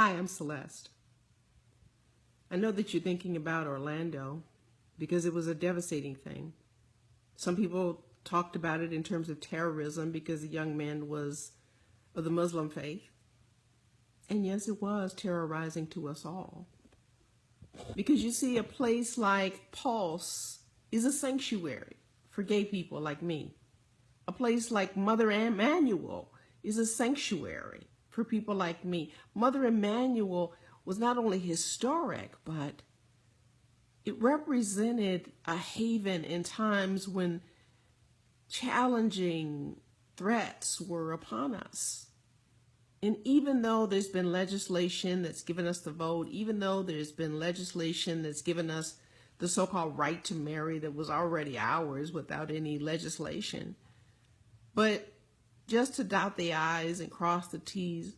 Hi, I'm Celeste. I know that you're thinking about Orlando because it was a devastating thing. Some people talked about it in terms of terrorism because the young man was of the Muslim faith. And yes, it was terrorizing to us all. Because you see, a place like Pulse is a sanctuary for gay people like me. A place like Mother Emanuel is a sanctuary for people like me. Mother Emanuel was not only historic, but it represented a haven in times when challenging threats were upon us. And even though there's been legislation that's given us the vote, even though there's been legislation that's given us the so-called right to marry that was already ours without any legislation, but just to dot the I's and cross the T's,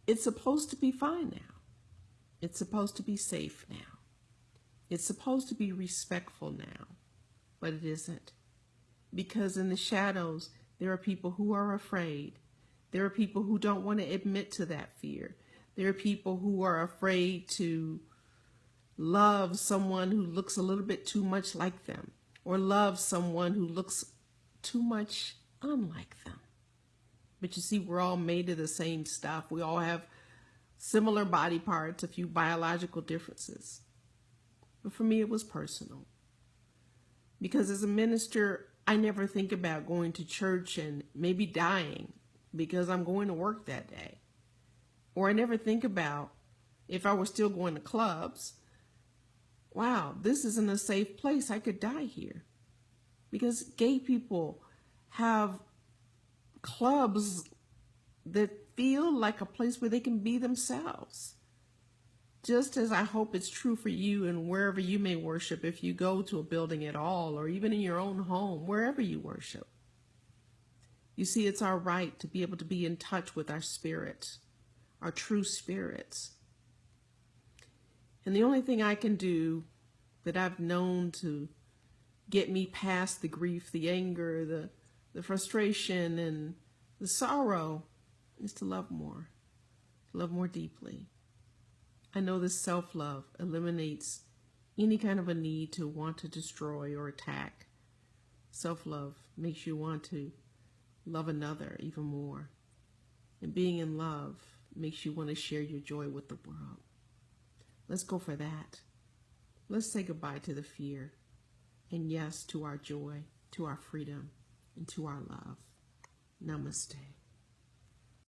it's supposed to be fine now. It's supposed to be safe now. It's supposed to be respectful now, but it isn't. Because in the shadows, there are people who are afraid. There are people who don't want to admit to that fear. There are people who are afraid to love someone who looks a little bit too much like them, or love someone who looks too much unlike them. But you see, we're all made of the same stuff. We all have similar body parts, a few biological differences. But for me, it was personal. Because as a minister, I never think about going to church and maybe dying because I'm going to work that day. Or I never think about, if I were still going to clubs, wow, this isn't a safe place. I could die here. Because gay people have clubs that feel like a place where they can be themselves. Just as I hope it's true for you and wherever you may worship, if you go to a building at all, or even in your own home, wherever you worship. You see, it's our right to be able to be in touch with our spirits, our true spirits. And the only thing I can do that I've known to get me past the grief, the anger, the frustration, and the sorrow is to love more deeply. I know this self-love eliminates any kind of a need to want to destroy or attack. Self-love makes you want to love another even more. And being in love makes you want to share your joy with the world. Let's go for that. Let's say goodbye to the fear. And yes, to our joy, to our freedom, and to our love. Namaste.